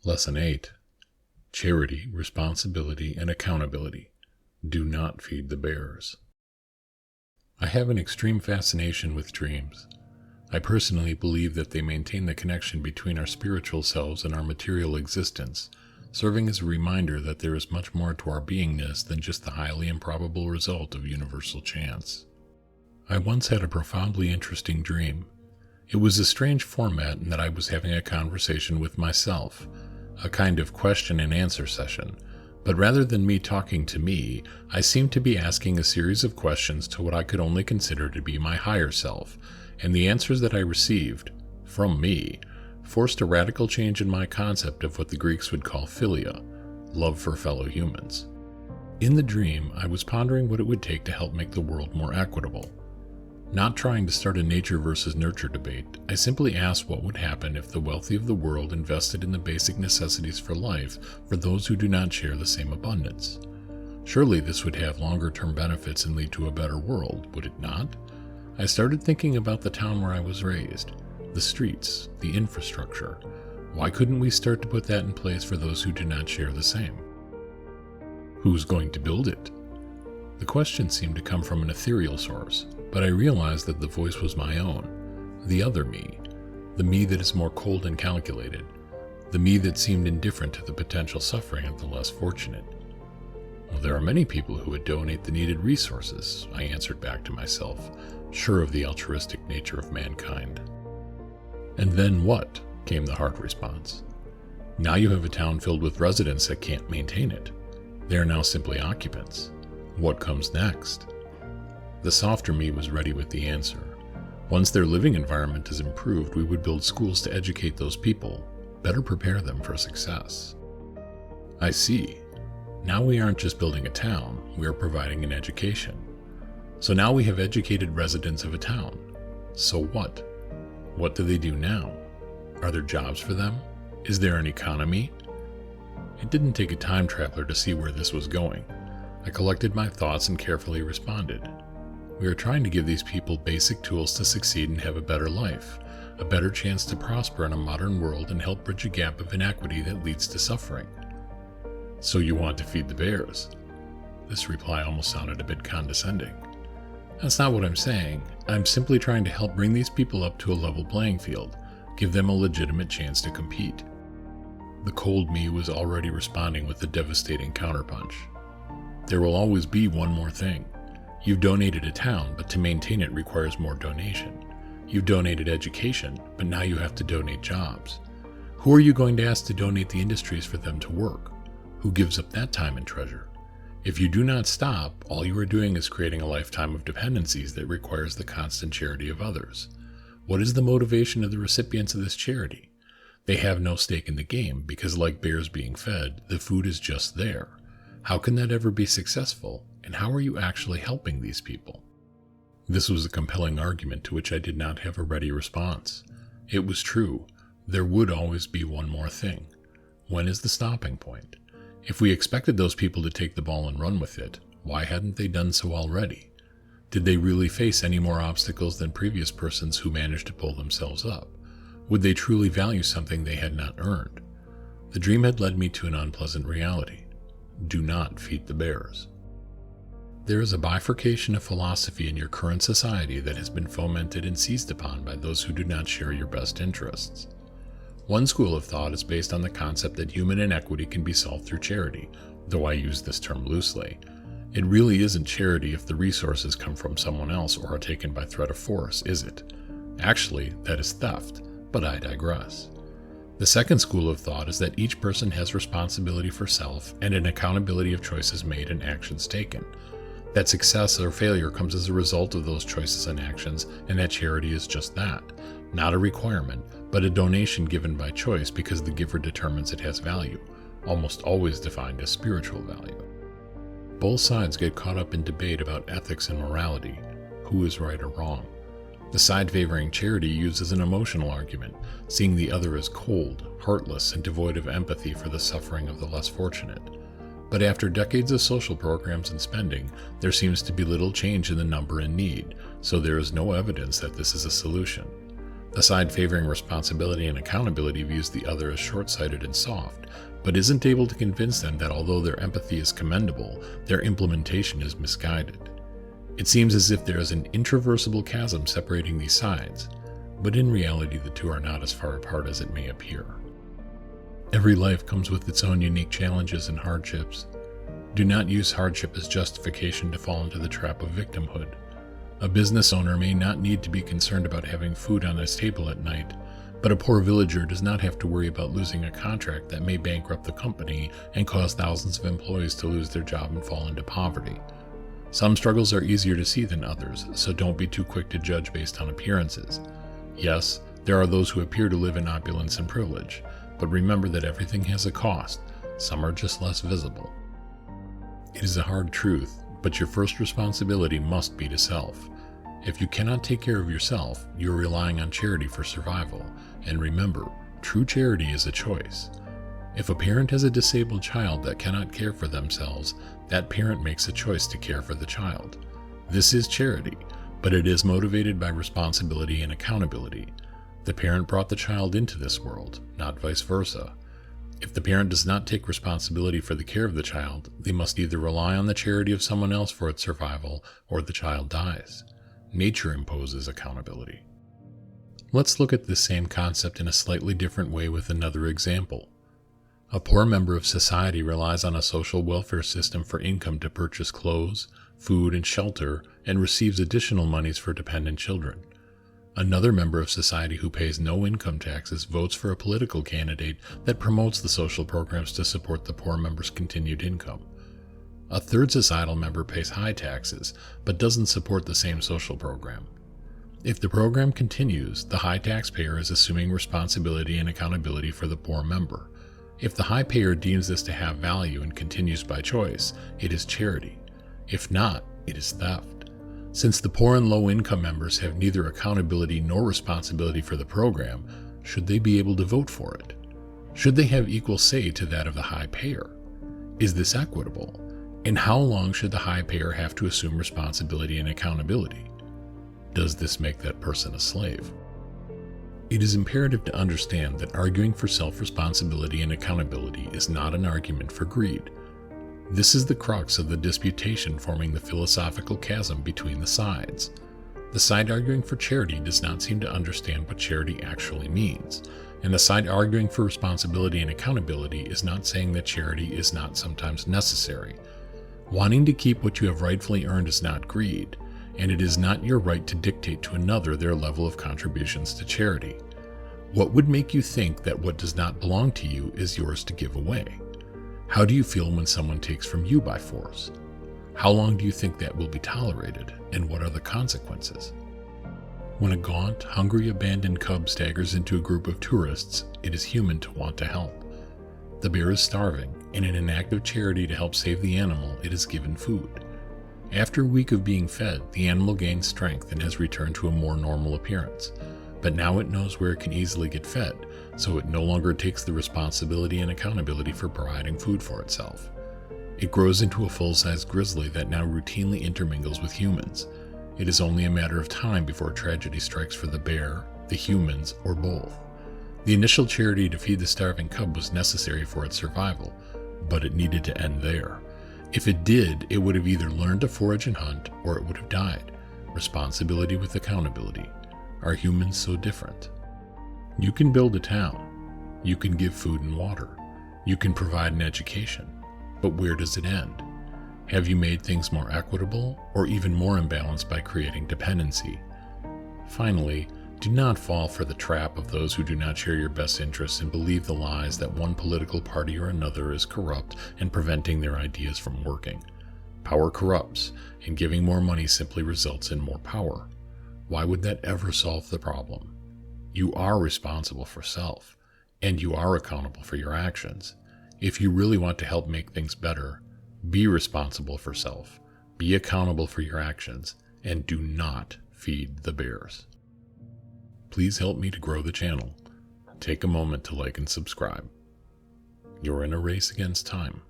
Lesson 8. Charity, Responsibility, and Accountability. Do not feed the bears. I have an extreme fascination with dreams. I personally believe that they maintain the connection between our spiritual selves and our material existence, serving as a reminder that there is much more to our beingness than just the highly improbable result of universal chance. I once had a profoundly interesting dream. It was a strange format in that I was having a conversation with myself, a kind of question and answer session, but rather than me talking to me, I seemed to be asking a series of questions to what I could only consider to be my higher self, and the answers that I received, from me, forced a radical change in my concept of what the Greeks would call philia, love for fellow humans. In the dream, I was pondering what it would take to help make the world more equitable. Not trying to start a nature versus nurture debate, I simply asked what would happen if the wealthy of the world invested in the basic necessities for life for those who do not share the same abundance. Surely this would have longer-term benefits and lead to a better world, would it not? I started thinking about the town where I was raised, the streets, the infrastructure. Why couldn't we start to put that in place for those who do not share the same? Who's going to build it? The question seemed to come from an ethereal source, but I realized that the voice was my own, the other me, the me that is more cold and calculated, the me that seemed indifferent to the potential suffering of the less fortunate. Well, there are many people who would donate the needed resources, I answered back to myself, sure of the altruistic nature of mankind. And then what? Came the hard response. Now you have a town filled with residents that can't maintain it. They are now simply occupants. What comes next? The softer me was ready with the answer. Once their living environment is improved, we would build schools to educate those people, better prepare them for success. I see. Now we aren't just building a town, we are providing an education. So now we have educated residents of a town. So what? What do they do now? Are there jobs for them? Is there an economy? It didn't take a time traveler to see where this was going. I collected my thoughts and carefully responded. We are trying to give these people basic tools to succeed and have a better life, a better chance to prosper in a modern world and help bridge a gap of inequity that leads to suffering. So you want to feed the bears? This reply almost sounded a bit condescending. That's not what I'm saying. I'm simply trying to help bring these people up to a level playing field, give them a legitimate chance to compete. The cold me was already responding with a devastating counterpunch. There will always be one more thing. You've donated a town, but to maintain it requires more donation. You've donated education, but now you have to donate jobs. Who are you going to ask to donate the industries for them to work? Who gives up that time and treasure? If you do not stop, all you are doing is creating a lifetime of dependencies that requires the constant charity of others. What is the motivation of the recipients of this charity? They have no stake in the game because, like bears being fed, the food is just there. How can that ever be successful? And how are you actually helping these people? This was a compelling argument to which I did not have a ready response. It was true. There would always be one more thing. When is the stopping point? If we expected those people to take the ball and run with it, why hadn't they done so already? Did they really face any more obstacles than previous persons who managed to pull themselves up? Would they truly value something they had not earned? The dream had led me to an unpleasant reality. Do not feed the bears. There is a bifurcation of philosophy in your current society that has been fomented and seized upon by those who do not share your best interests. One school of thought is based on the concept that human inequity can be solved through charity, though I use this term loosely. It really isn't charity if the resources come from someone else or are taken by threat of force, is it? Actually, that is theft, but I digress. The second school of thought is that each person has responsibility for self and an accountability of choices made and actions taken. That success or failure comes as a result of those choices and actions, and that charity is just that. Not a requirement, but a donation given by choice because the giver determines it has value, almost always defined as spiritual value. Both sides get caught up in debate about ethics and morality, who is right or wrong. The side favoring charity uses an emotional argument, seeing the other as cold, heartless, and devoid of empathy for the suffering of the less fortunate. But after decades of social programs and spending, there seems to be little change in the number and need, so there is no evidence that this is a solution. The side favoring responsibility and accountability views the other as short-sighted and soft, but isn't able to convince them that although their empathy is commendable, their implementation is misguided. It seems as if there is an intraversible chasm separating these sides, but in reality the two are not as far apart as it may appear. Every life comes with its own unique challenges and hardships. Do not use hardship as justification to fall into the trap of victimhood. A business owner may not need to be concerned about having food on his table at night, but a poor villager does not have to worry about losing a contract that may bankrupt the company and cause thousands of employees to lose their job and fall into poverty. Some struggles are easier to see than others, so don't be too quick to judge based on appearances. Yes, there are those who appear to live in opulence and privilege, but remember that everything has a cost. Some are just less visible. It is a hard truth, but your first responsibility must be to self. If you cannot take care of yourself, you are relying on charity for survival, and remember, true charity is a choice. If a parent has a disabled child that cannot care for themselves, that parent makes a choice to care for the child. This is charity, but it is motivated by responsibility and accountability. The parent brought the child into this world, not vice versa. If the parent does not take responsibility for the care of the child, they must either rely on the charity of someone else for its survival, or the child dies. Nature imposes accountability. Let's look at this same concept in a slightly different way with another example. A poor member of society relies on a social welfare system for income to purchase clothes, food, and shelter, and receives additional monies for dependent children. Another member of society who pays no income taxes votes for a political candidate that promotes the social programs to support the poor member's continued income. A third societal member pays high taxes, but doesn't support the same social program. If the program continues, the high taxpayer is assuming responsibility and accountability for the poor member. If the high payer deems this to have value and continues by choice, it is charity. If not, it is theft. Since the poor and low-income members have neither accountability nor responsibility for the program, should they be able to vote for it? Should they have equal say to that of the high payer? Is this equitable? And how long should the high payer have to assume responsibility and accountability? Does this make that person a slave? It is imperative to understand that arguing for self-responsibility and accountability is not an argument for greed. This is the crux of the disputation forming the philosophical chasm between the sides. The side arguing for charity does not seem to understand what charity actually means, and the side arguing for responsibility and accountability is not saying that charity is not sometimes necessary. Wanting to keep what you have rightfully earned is not greed, and it is not your right to dictate to another their level of contributions to charity. What would make you think that what does not belong to you is yours to give away? How do you feel when someone takes from you by force? How long do you think that will be tolerated, and what are the consequences? When a gaunt, hungry, abandoned cub staggers into a group of tourists, it is human to want to help. The bear is starving, and in an act of charity to help save the animal, it is given food. After a week of being fed, the animal gains strength and has returned to a more normal appearance. But now it knows where it can easily get fed, so it no longer takes the responsibility and accountability for providing food for itself. It grows into a full-sized grizzly that now routinely intermingles with humans. It is only a matter of time before tragedy strikes for the bear, the humans, or both. The initial charity to feed the starving cub was necessary for its survival, but it needed to end there. If it did, it would have either learned to forage and hunt, or it would have died. Responsibility with accountability. Are humans so different? You can build a town. You can give food and water. You can provide an education. But where does it end? Have you made things more equitable, or even more imbalanced by creating dependency? Finally, do not fall for the trap of those who do not share your best interests and believe the lies that one political party or another is corrupt and preventing their ideas from working. Power corrupts, and giving more money simply results in more power. Why would that ever solve the problem? You are responsible for self, and you are accountable for your actions. If you really want to help make things better, be responsible for self, be accountable for your actions, and do not feed the bears. Please help me to grow the channel. Take a moment to like and subscribe. You're in a race against time.